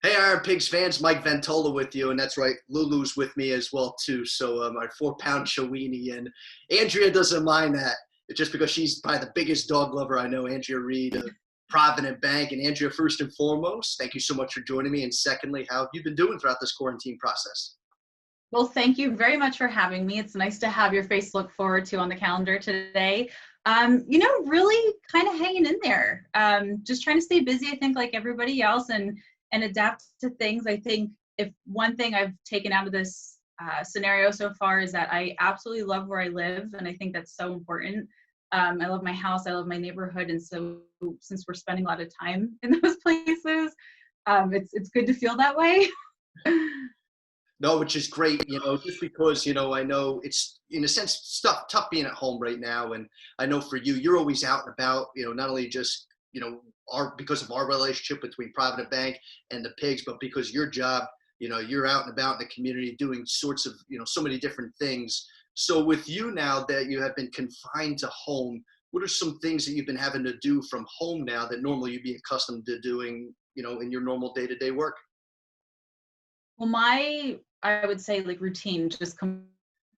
Hey, IronPigs fans, Mike Ventola with you, and that's right, LuLu's with me as well too. So my 4 pound Shawini, and Andrea doesn't mind that. It's just because she's probably the biggest dog lover I know. Andrea Reid of Provident Bank, and Andrea, first and foremost, thank you so much for joining me. And secondly, how have you been doing throughout this quarantine process? Well, thank you very much for having me. It's nice to have your face to look forward to on the calendar today. Really kind of hanging in there. Just trying to stay busy, I think, like everybody else, and adapt to things. I think if one thing I've taken out of this scenario so far is that I absolutely love where I live, and I think that's so important. I love my house, I love my neighborhood, and so since we're spending a lot of time in those places, it's good to feel that way. No, which is great, just because, I know it's in a sense tough being at home right now. And I know for you, you're always out and about, not only just, because of our relationship between Provident Bank and the pigs, but because your job, you're out and about in the community doing sorts of, so many different things. So with you now that you have been confined to home, what are some things that you've been having to do from home now that normally you'd be accustomed to doing, in your normal day-to-day work? Well, I would say, like, routine just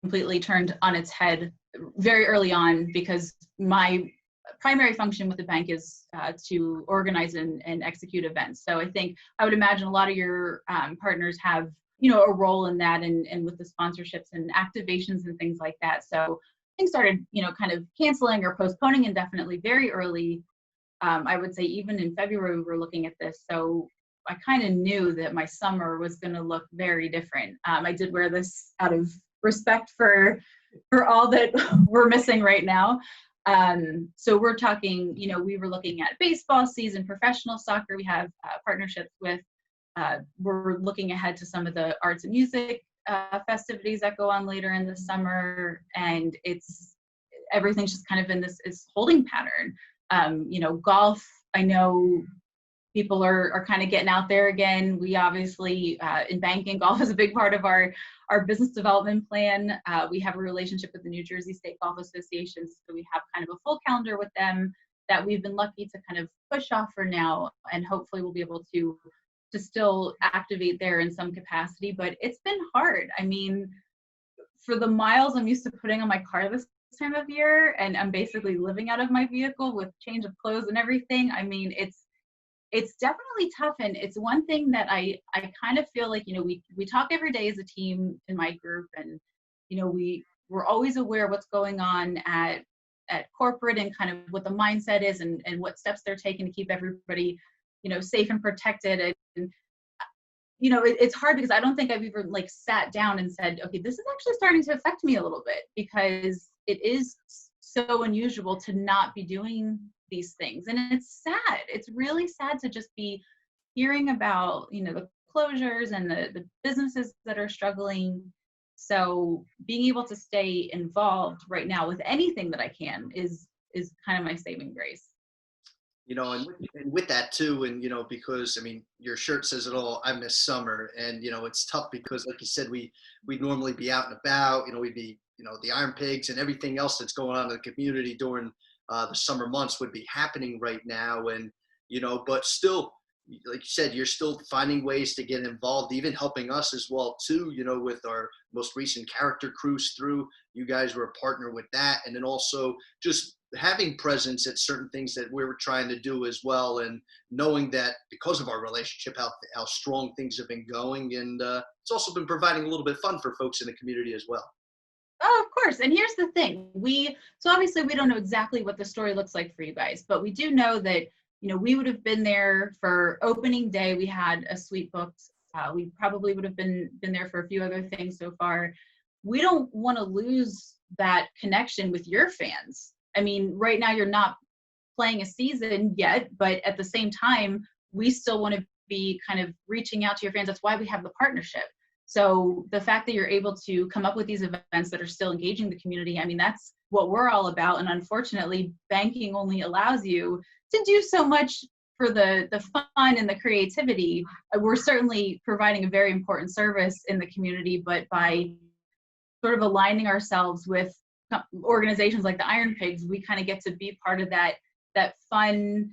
completely turned on its head very early on, because my primary function with the bank is to organize and execute events. So I think I would imagine a lot of your partners have, a role in that, and with the sponsorships and activations and things like that. So things started, kind of canceling or postponing indefinitely very early. I would say even in February, we were looking at this. So I kind of knew that my summer was going to look very different. I did wear this out of respect for all that we're missing right now. So we're talking, we were looking at baseball season, professional soccer. We have partnerships with, we're looking ahead to some of the arts and music festivities that go on later in the summer. And everything's just kind of in this holding pattern. Golf, I know people are kind of getting out there again. We obviously, in banking, golf is a big part of our business development plan. We have a relationship with the New Jersey State Golf Association, so we have kind of a full calendar with them that we've been lucky to kind of push off for now, and hopefully we'll be able to still activate there in some capacity. But it's been hard. I mean, for the miles I'm used to putting on my car this time of year, and I'm basically living out of my vehicle with change of clothes and everything. I mean, it's definitely tough, and it's one thing that I kind of feel like, we talk every day as a team in my group, and we're always aware of what's going on at corporate, and kind of what the mindset is, and what steps they're taking to keep everybody safe and protected. And it's hard, because I don't think I've even like sat down and said, okay, this is actually starting to affect me a little bit, because it is so unusual to not be doing these things. And it's sad. It's really sad to just be hearing about, the closures and the businesses that are struggling. So being able to stay involved right now with anything that I can is kind of my saving grace. And with that too, and because I mean, your shirt says it all. I miss summer, and it's tough because, like you said, we'd normally be out and about. We'd be, the Iron Pigs and everything else that's going on in the community during the summer months would be happening right now. And but still, like you said, you're still finding ways to get involved, even helping us as well too. With our most recent Character Cruise-Through, you guys were a partner with that, and then also just having presence at certain things that we were trying to do as well, and knowing that because of our relationship, how strong things have been going, and it's also been providing a little bit of fun for folks in the community as well. Oh, of course. And here's the thing. So obviously we don't know exactly what the story looks like for you guys, but we do know that, we would have been there for opening day. We had a suite booked. We probably would have been there for a few other things so far. We don't want to lose that connection with your fans. I mean, right now you're not playing a season yet, but at the same time, we still want to be kind of reaching out to your fans. That's why we have the partnership. So the fact that you're able to come up with these events that are still engaging the community, I mean, that's what we're all about. And unfortunately, banking only allows you to do so much for the fun and the creativity. We're certainly providing a very important service in the community, but by sort of aligning ourselves with organizations like the IronPigs, we kind of get to be part of that fun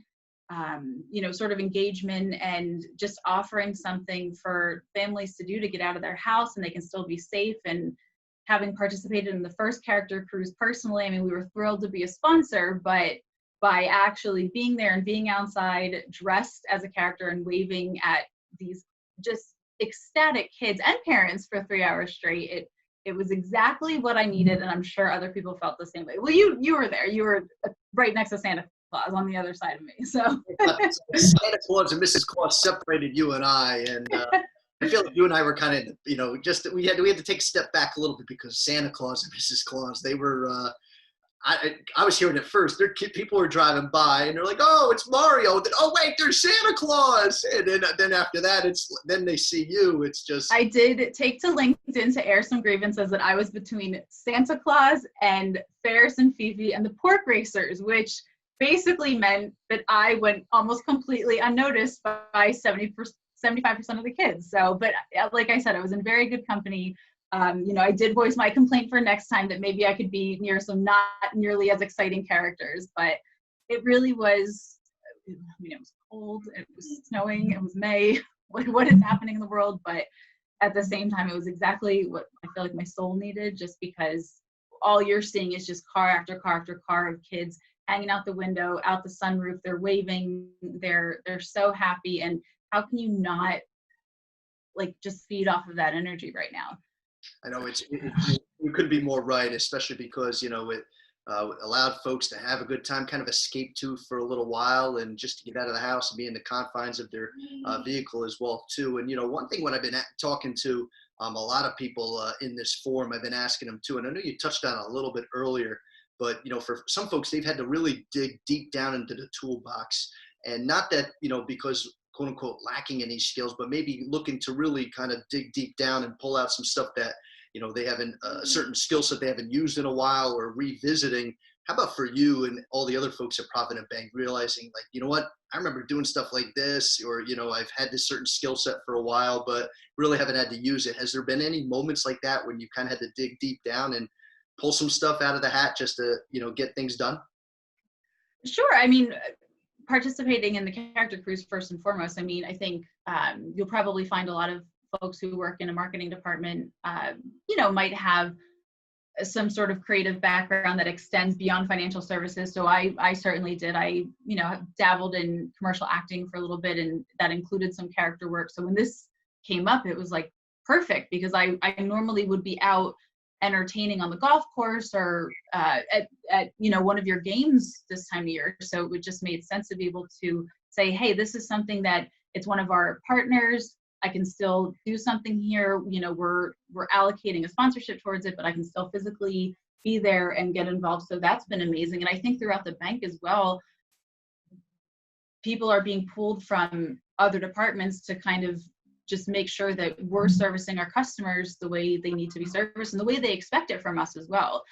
sort of engagement and just offering something for families to do to get out of their house and they can still be safe. And having participated in the first character cruise personally, I mean, we were thrilled to be a sponsor, but by actually being there and being outside dressed as a character and waving at these just ecstatic kids and parents for 3 hours straight, it was exactly what I needed, and I'm sure other people felt the same way. Well, you were there. You were right next to Santa Claus on the other side of me. So Santa Claus and Mrs. Claus separated you and I, and I feel like you and I were kind of, just we had to take a step back a little bit because Santa Claus and Mrs. Claus, they were. I was hearing it first. People were driving by and they're like, "Oh, it's Mario." Then, "Oh, wait, there's Santa Claus." And then after that, then they see you. It's just. I did take to LinkedIn to air some grievances that I was between Santa Claus and Ferris and Fifi and the Pork Racers, which basically meant that I went almost completely unnoticed by 75% of the kids. So, but like I said, I was in very good company. I did voice my complaint for next time that maybe I could be near some not nearly as exciting characters, but it really was, it was cold, it was snowing, it was May, what is happening in the world? But at the same time, it was exactly what I feel like my soul needed, just because all you're seeing is just car after car after car of kids hanging out the window, out the sunroof, they're waving, they're so happy. And how can you not just feed off of that energy right now? I know you couldn't be more right, especially because, it allowed folks to have a good time, kind of escape to for a little while and just to get out of the house and be in the confines of their vehicle as well, too. And, one thing when I've been talking to a lot of people in this forum, I've been asking them too, and I know you touched on it a little bit earlier, but, for some folks, they've had to really dig deep down into the toolbox. And not that, because quote unquote lacking in these skills, but maybe looking to really kind of dig deep down and pull out some stuff that, they haven't, a certain skill set they haven't used in a while, or revisiting. How about for you and all the other folks at Provident Bank realizing, like, you know what, I remember doing stuff like this, or, I've had this certain skill set for a while, but really haven't had to use it. Has there been any moments like that when you kind of had to dig deep down and pull some stuff out of the hat just to, get things done? Sure. I mean, participating in the character cruise first and foremost, I mean, I think you'll probably find a lot of folks who work in a marketing department, might have some sort of creative background that extends beyond financial services. So I certainly did. I, have dabbled in commercial acting for a little bit, and that included some character work. So when this came up, it was like perfect, because I normally would be out entertaining on the golf course or at one of your games this time of year. So it just made sense to be able to say, hey, this is something that it's one of our partners. I can still do something here. We're allocating a sponsorship towards it, but I can still physically be there and get involved. So that's been amazing. And I think throughout the bank as well, people are being pulled from other departments to kind of just make sure that we're servicing our customers the way they need to be serviced and the way they expect it from us as well.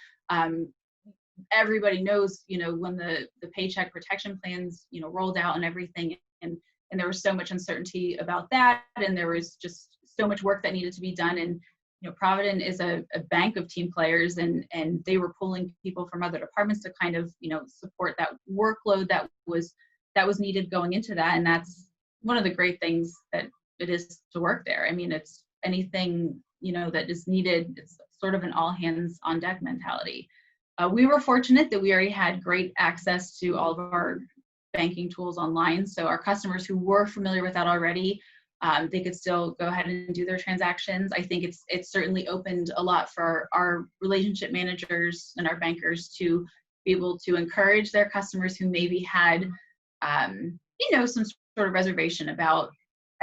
Everybody knows, when the paycheck protection plans, rolled out and everything, and there was so much uncertainty about that, and there was just so much work that needed to be done. And Provident is a bank of team players, and they were pulling people from other departments to kind of support that workload that was needed going into that. And that's one of the great things that it is to work there. I mean, it's anything that is needed. It's sort of an all hands on deck mentality. We were fortunate that we already had great access to all of our banking tools online. So our customers who were familiar with that already, they could still go ahead and do their transactions. I think it's certainly opened a lot for our relationship managers and our bankers to be able to encourage their customers who maybe had, some sort of reservation about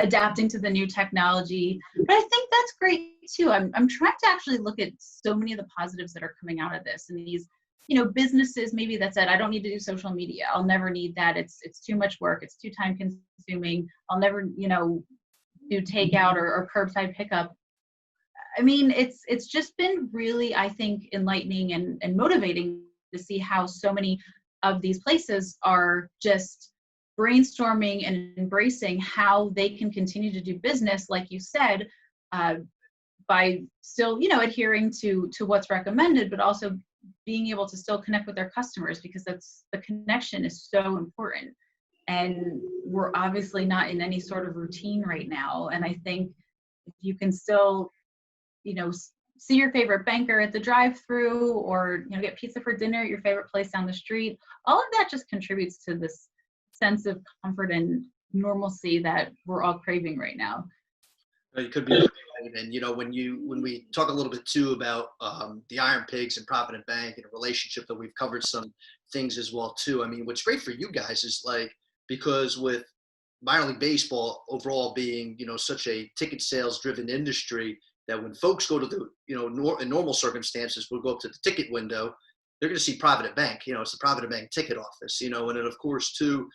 adapting to the new technology. But I think that's great too. I'm trying to actually look at so many of the positives that are coming out of this, and these businesses maybe that said, I don't need to do social media. I'll never need that. It's too much work. It's too time consuming. I'll never, do takeout or curbside pickup. I mean, it's just been really, I think, enlightening and motivating to see how so many of these places are just brainstorming and embracing how they can continue to do business, like you said, by still, adhering to what's recommended, but also being able to still connect with their customers, because the connection is so important. and we're obviously not in any sort of routine right now. And I think if you can still, see your favorite banker at the drive-through, or get pizza for dinner at your favorite place down the street, all of that just contributes to this sense of comfort and normalcy that we're all craving right now. You could be right. And when we talk a little bit too about the IronPigs and Provident Bank and a relationship that we've covered some things as well too. I mean, what's great for you guys is because with minor league baseball overall being such a ticket sales driven industry, that when folks go to the in normal circumstances we'll go up to the ticket window, they're going to see Provident Bank. It's the Provident Bank ticket office. And then of course too,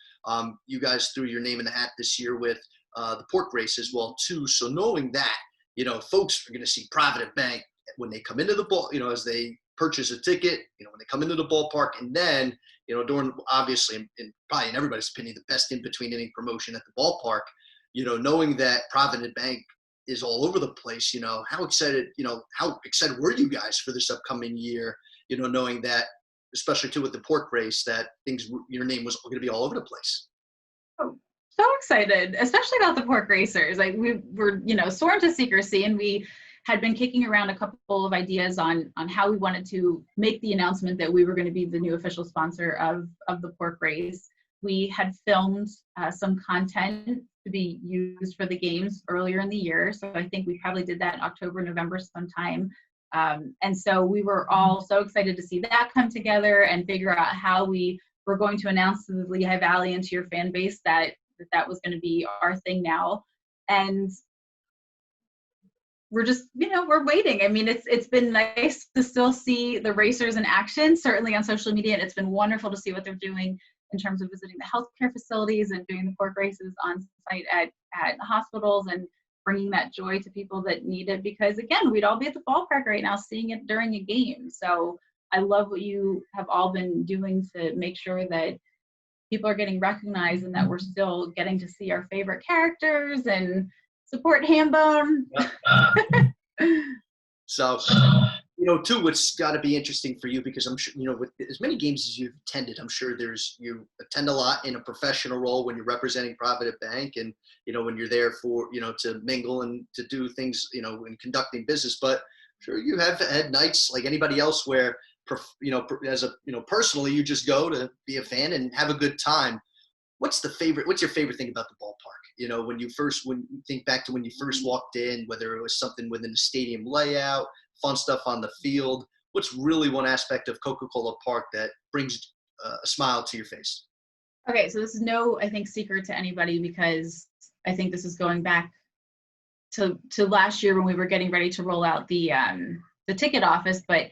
you guys threw your name in the hat this year with the pork race as well too. So knowing that, folks are going to see Provident Bank when they come into the ball, as they purchase a ticket, when they come into the ballpark, and then, during obviously, and probably in everybody's opinion, the best in between inning promotion at the ballpark, knowing that Provident Bank is all over the place, how excited were you guys for this upcoming year, knowing that, especially too with the pork race, that your name was going to be all over the place? Oh, so excited, especially about the pork racers. Like we were, sworn to secrecy, and we had been kicking around a couple of ideas on how we wanted to make the announcement that we were going to be the new official sponsor of the pork race. We had filmed some content to be used for the games earlier in the year. So I think we probably did that in October, November sometime. And so we were all so excited to see that come together and figure out how we were going to announce to the Lehigh Valley and to your fan base that was going to be our thing now. And we're just, we're waiting. I mean, it's been nice to still see the racers in action, certainly on social media. And it's been wonderful to see what they're doing in terms of visiting the healthcare facilities and doing the pork races on site at hospitals and bringing that joy to people that need it. Because again, we'd all be at the ballpark right now seeing it during a game. So I love what you have all been doing to make sure that people are getting recognized and that we're still getting to see our favorite characters and support Hambone. So, too, what's got to be interesting for you, because I'm sure, with as many games as you've attended, I'm sure you attend a lot in a professional role when you're representing Provident Bank, and, when you're there for, to mingle and to do things, in conducting business. But I'm sure you have had nights like anybody else where, personally, you just go to be a fan and have a good time. What's your favorite thing about the ballpark? When you think back to when you first walked in, whether it was something within the stadium layout, fun stuff on the field, what's really one aspect of Coca-Cola Park that brings a smile to your face? Okay, so this is I think, secret to anybody, because I think this is going back to last year when we were getting ready to roll out the ticket office, but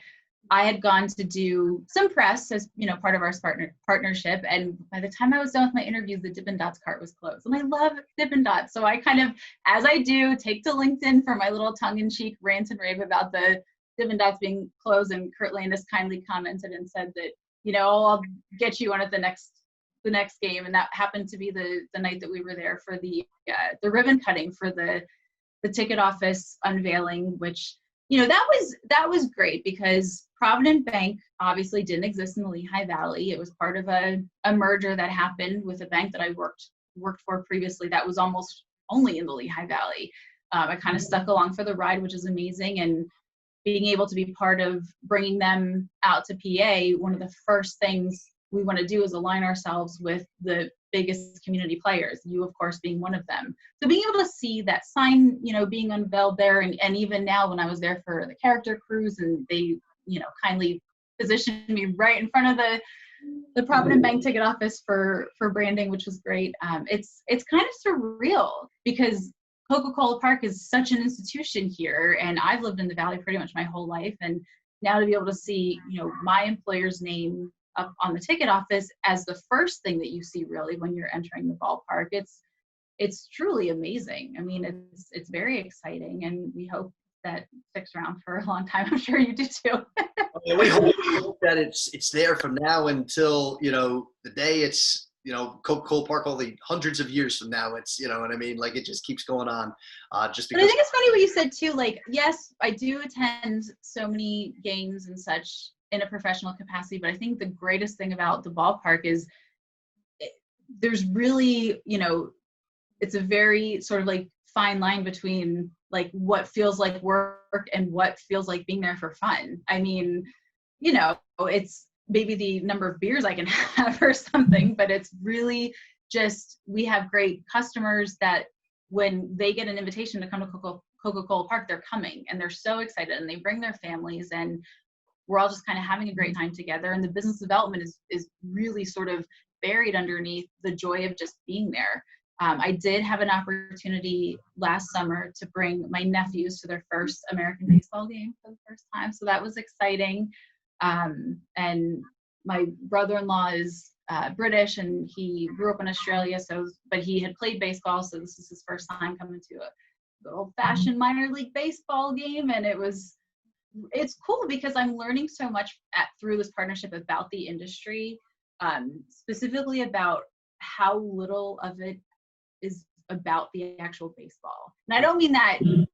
I had gone to do some press as, part of our partnership. And by the time I was done with my interviews, the Dippin' Dots cart was closed. And I love Dippin' Dots. So I kind of, as I do, take to LinkedIn for my little tongue-in-cheek rant and rave about the Dippin' Dots being closed. And Kurt Landis kindly commented and said that, I'll get you on at the next game. And that happened to be the night that we were there for the ribbon cutting for the ticket office unveiling, which, that was great, because Provident Bank obviously didn't exist in the Lehigh Valley. It was part of a merger that happened with a bank that I worked for previously that was almost only in the Lehigh Valley. I kind of stuck along for the ride, which is amazing. And being able to be part of bringing them out to PA, one of the first things we want to do is align ourselves with the biggest community players, you of course being one of them. So being able to see that sign, being unveiled there, and even now when I was there for the Character Cruise, and they, kindly positioned me right in front of the Provident Bank ticket office for branding, which was great. It's kind of surreal, because Coca-Cola Park is such an institution here, and I've lived in the Valley pretty much my whole life, and now to be able to see, my employer's name up on the ticket office as the first thing that you see really when you're entering the ballpark, it's truly amazing. I mean, it's very exciting, and we hope that sticks around for a long time. I'm sure you do too. Yeah, we hope that it's there from now until, the day it's, Coca-Cola Park, all the hundreds of years from now. It's, what I mean? Like, it just keeps going on. Just because. But I think it's funny what you said too. Like, yes, I do attend so many games and such in a professional capacity, but I think the greatest thing about the ballpark is there's really, it's a very sort of like fine line between like what feels like work and what feels like being there for fun. I mean, it's maybe the number of beers I can have or something, but it's really just, we have great customers that when they get an invitation to come to Coca-Cola Park, they're coming and they're so excited and they bring their families and we're all just kind of having a great time together. And the business development is really sort of buried underneath the joy of just being there. I did have an opportunity last summer to bring my nephews to their first American baseball game for the first time. So that was exciting. And my brother-in-law is British and he grew up in Australia. But he had played baseball. So this is his first time coming to a good old-fashioned minor league baseball game. And it's cool because I'm learning so much through this partnership about the industry, specifically about how little of it is about the actual baseball. And I don't mean that, in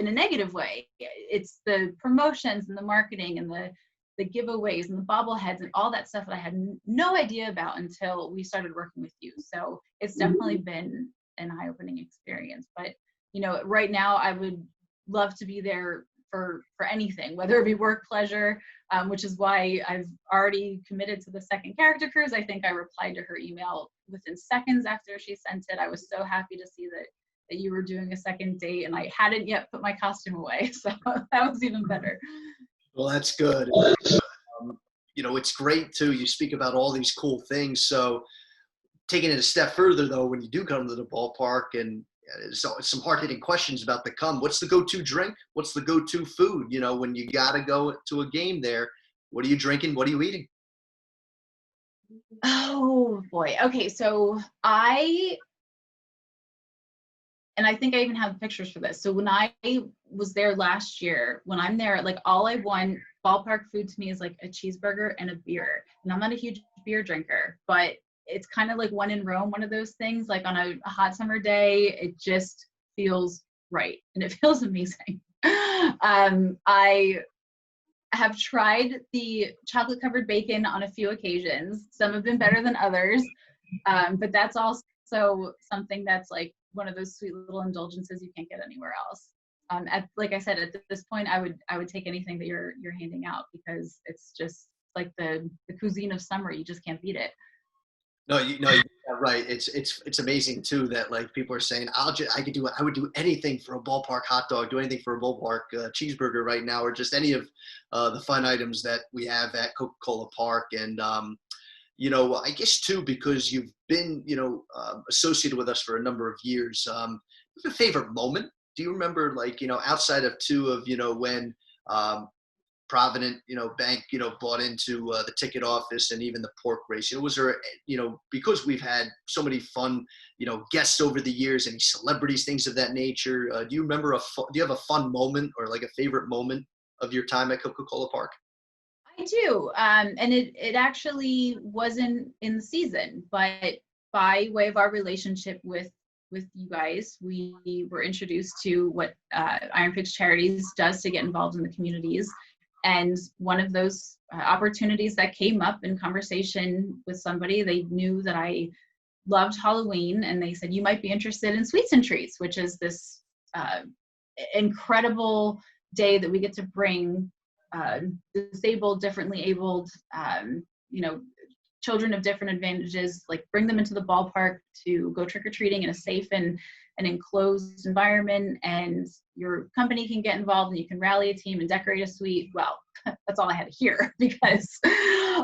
a negative way. It's the promotions and the marketing and the giveaways and the bobbleheads and all that stuff that I had no idea about until we started working with you. So it's definitely been an eye-opening experience. But, right now I would love to be there for anything, whether it be work, pleasure, which is why I've already committed to the second character cruise. I think I replied to her email within seconds after she sent it. I was so happy to see that you were doing a second date and I hadn't yet put my costume away. So that was even better. Well, that's good. It's great too. You speak about all these cool things. So taking it a step further though, when you do come to the ballpark and so some hard-hitting questions about what's the go-to drink? What's the go-to food? When you got to go to a game there, what are you drinking? What are you eating? Oh boy. Okay. So I think I even have pictures for this. So when I was there last year, when I'm there, like all I want, ballpark food to me is like a cheeseburger and a beer. And I'm not a huge beer drinker, but it's kind of like one in Rome, one of those things, like on a hot summer day, it just feels right. And it feels amazing. I have tried the chocolate covered bacon on a few occasions. Some have been better than others. But that's also something that's like one of those sweet little indulgences you can't get anywhere else. Like I said, at this point, I would take anything that you're handing out because it's just like the cuisine of summer. You just can't beat it. No, you're right. It's amazing too that like people are saying I would do anything for a ballpark hot dog, do anything for a ballpark cheeseburger right now, or just any of the fun items that we have at Coca-Cola Park. And I guess too because you've been associated with us for a number of years. What's your favorite moment? Do you remember outside of when Provident, bank, bought into the ticket office and even the pork race. Was there, because we've had so many fun, guests over the years, any celebrities, things of that nature. Do you remember do you have a fun moment or like a favorite moment of your time at Coca-Cola Park? I do. And it actually wasn't in the season, but by way of our relationship with you guys, we were introduced to what IronPigs Charities does to get involved in the communities. And one of those opportunities that came up in conversation with somebody, they knew that I loved Halloween and they said, you might be interested in Sweets and Treats, which is this incredible day that we get to bring disabled, differently abled, children of different advantages, like bring them into the ballpark to go trick-or-treating in a safe and an enclosed environment, and your company can get involved and you can rally a team and decorate a suite. Well, that's all I had to hear because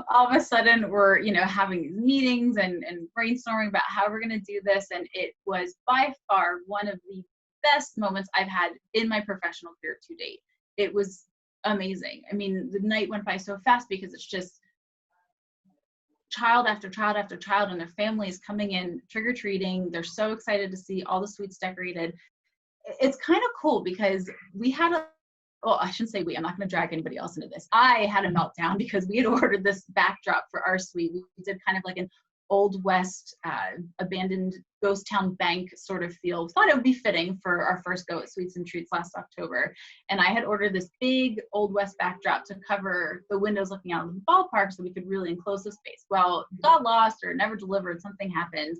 all of a sudden we're, having these meetings and brainstorming about how we're going to do this. And it was by far one of the best moments I've had in my professional career to date. It was amazing. I mean, the night went by so fast because it's just child after child after child and their families coming in trick-or-treating. They're so excited to see all the suites decorated. It's kind of cool because I shouldn't say I'm not going to drag anybody else into this. I had a meltdown because we had ordered this backdrop for our suite. We did kind of like an Old West, abandoned ghost town bank sort of feel. Thought it would be fitting for our first go at Sweets and Treats last October. And I had ordered this big Old West backdrop to cover the windows looking out of the ballpark so we could really enclose the space. Well, got lost or never delivered, something happened.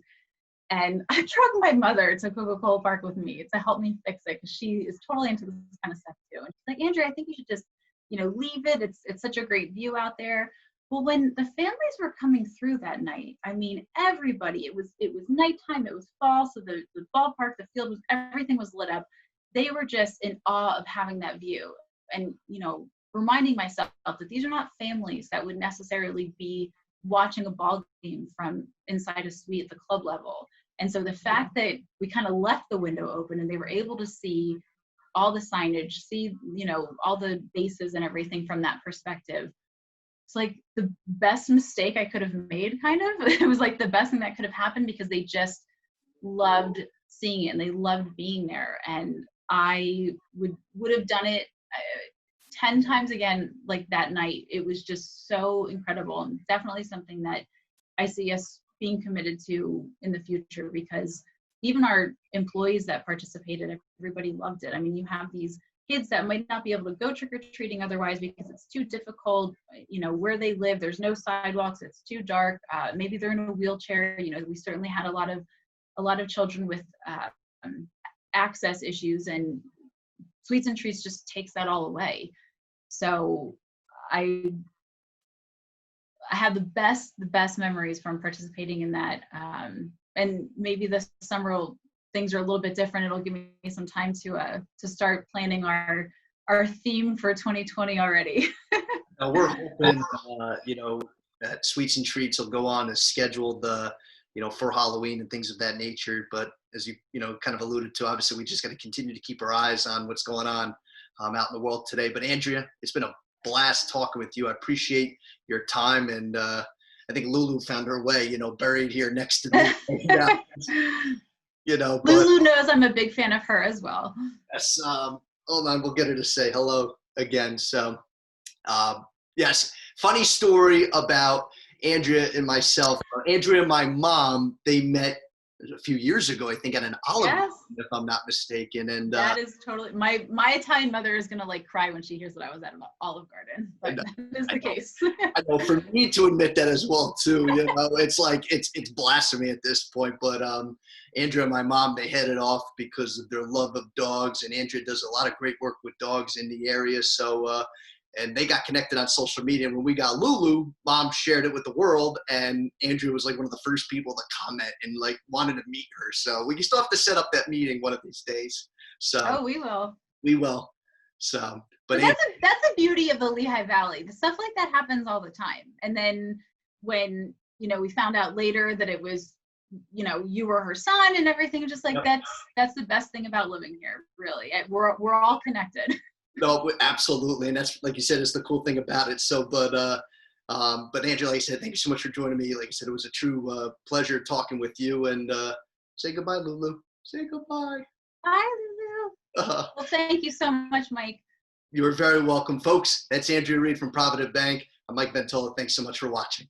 And I drugged my mother to Coca-Cola Park with me to help me fix it, because she is totally into this kind of stuff too. And she's like, Andrea, I think you should just, leave it. It's such a great view out there. Well, when the families were coming through that night, I mean, everybody, it was nighttime, it was fall, so the ballpark, the field, everything was lit up. They were just in awe of having that view. And, reminding myself that these are not families that would necessarily be watching a ball game from inside a suite at the club level. And so the fact that we kind of left the window open and they were able to see all the signage, see, all the bases and everything from that perspective, it's like the best mistake I could have made, kind of. It was like the best thing that could have happened, because they just loved seeing it and they loved being there. And I would have done it 10 times again, like that night. It was just so incredible, and definitely something that I see us being committed to in the future, because even our employees that participated, everybody loved it. I mean, you have these kids that might not be able to go trick-or-treating otherwise because it's too difficult, where they live, there's no sidewalks, it's too dark, maybe they're in a wheelchair. We certainly had a lot of children with access issues, and Sweets and Treats just takes that all away. So I have the best memories from participating in that, and maybe this summer things are a little bit different. It'll give me some time to start planning our theme for 2020 already. Now we're hoping, that Sweets and Treats will go on as scheduled, for Halloween and things of that nature. But as you, kind of alluded to, obviously we just got to continue to keep our eyes on what's going on out in the world today. But Andrea, it's been a blast talking with you. I appreciate your time, and I think LuLu found her way, buried here next to me. But LuLu knows I'm a big fan of her as well. Yes. Hold on, we'll get her to say hello again. So, yes, funny story about Andrea and myself. Andrea and my mom, they met a few years ago, I think, at an Olive Garden, if I'm not mistaken. And that is totally my Italian mother is gonna cry when she hears that I was at an Olive Garden. But that is the case. I know, for me to admit that as well too, it's like it's blasphemy at this point. But Andrea and my mom, they headed off because of their love of dogs, and Andrea does a lot of great work with dogs in the area. So and they got connected on social media. And when we got LuLu, Mom shared it with the world, and Andrea was like one of the first people to comment and like wanted to meet her. So we still have to set up that meeting one of these days. So we will. We will. So, but that's the beauty of the Lehigh Valley. The stuff like that happens all the time. And then when we found out later that it was you were her son and everything, just like that's the best thing about living here. Really, we're all connected. No, absolutely, and that's, like you said, it's the cool thing about it. So, but Andrea, like I said, thank you so much for joining me. Like I said, it was a true pleasure talking with you. And say goodbye, LuLu. Say goodbye. Bye, LuLu. Well, thank you so much, Mike. You are very welcome, folks. That's Andrea Reid from Provident Bank. I'm Mike Ventola. Thanks so much for watching.